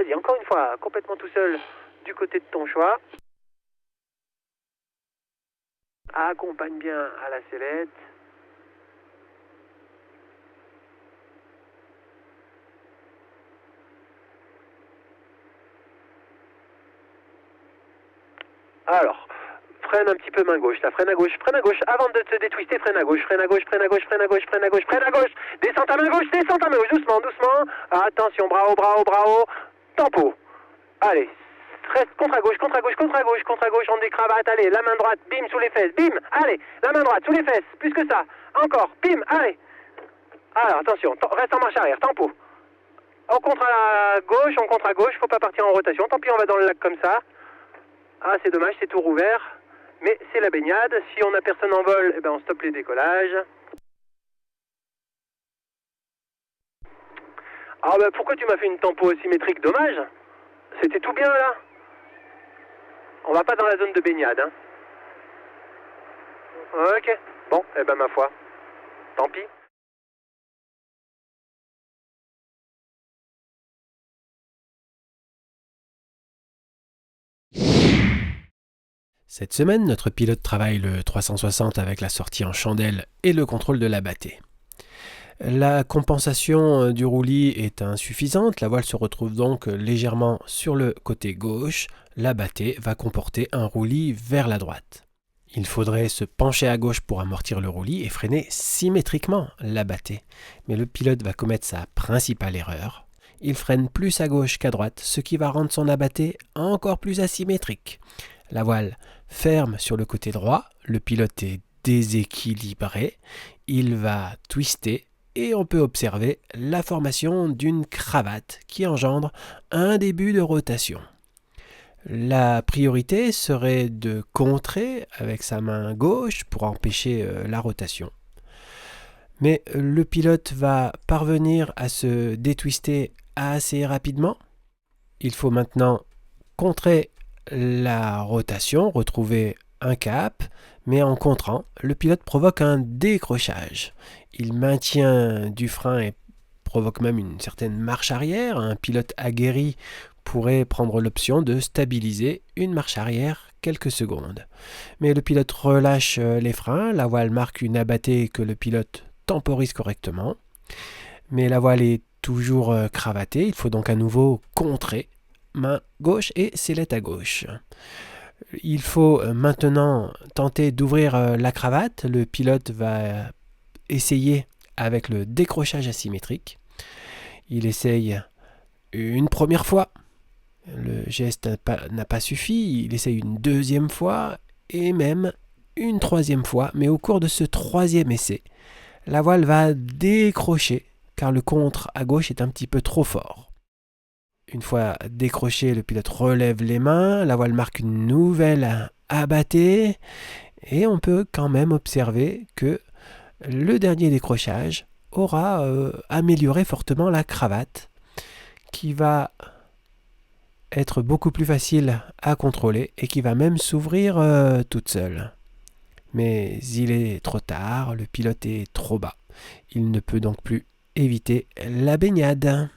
vas-y, encore une fois, complètement tout seul du côté de ton choix. Accompagne bien à la sellette. Alors, freine un petit peu main gauche, là, freine à gauche, avant de te détwister, freine à gauche, freine à gauche, freine à gauche, freine à gauche, freine à gauche, freine à gauche, descends ta main gauche, doucement, doucement, attention, bravo, bravo, bravo, tempo, allez, reste contre à gauche, contre à gauche, contre à gauche, contre à gauche, on décravate, allez, la main droite, bim, sous les fesses, bim, allez, la main droite, sous les fesses, plus que ça, encore, bim, allez, alors, attention, reste en marche arrière, tempo, on contre à gauche, faut pas partir en rotation, tant pis, on va dans le lac comme ça. Ah, c'est dommage, c'est tout rouvert, mais c'est la baignade. Si on n'a personne en vol, eh ben on stoppe les décollages. Ah ben pourquoi tu m'as fait une tempo asymétrique? Dommage. C'était tout bien là. On va pas dans la zone de baignade, hein. Ok. Bon, eh ben ma foi. Tant pis. Cette semaine, notre pilote travaille le 360 avec la sortie en chandelle et le contrôle de la bâtée. La compensation du roulis est insuffisante, la voile se retrouve donc légèrement sur le côté gauche, la bâtée va comporter un roulis vers la droite. Il faudrait se pencher à gauche pour amortir le roulis et freiner symétriquement la bâtée, mais le pilote va commettre sa principale erreur. Il freine plus à gauche qu'à droite, ce qui va rendre son abatté encore plus asymétrique. La voile ferme sur le côté droit, le pilote est déséquilibré, il va twister et on peut observer la formation d'une cravate qui engendre un début de rotation. La priorité serait de contrer avec sa main gauche pour empêcher la rotation. Mais le pilote va parvenir à se détwister assez rapidement. Il faut maintenant contrer la rotation, retrouver un cap, mais en contrant, le pilote provoque un décrochage. Il maintient du frein et provoque même une certaine marche arrière. Un pilote aguerri pourrait prendre l'option de stabiliser une marche arrière quelques secondes. Mais le pilote relâche les freins, la voile marque une abattée que le pilote temporise correctement. Mais la voile est toujours cravatée, il faut donc à nouveau contrer. Main gauche et sellette à gauche. Il faut maintenant tenter d'ouvrir la cravate. Le pilote va essayer avec le décrochage asymétrique. Il essaye une première fois. Le geste n'a pas suffi. Il essaye une deuxième fois et même une troisième fois. Mais au cours de ce troisième essai, la voile va décrocher car le contre à gauche est un petit peu trop fort. Une fois décroché, le pilote relève les mains, la voile marque une nouvelle abattée et on peut quand même observer que le dernier décrochage aura amélioré fortement la cravate qui va être beaucoup plus facile à contrôler et qui va même s'ouvrir toute seule. Mais il est trop tard, le pilote est trop bas. Il ne peut donc plus éviter la baignade.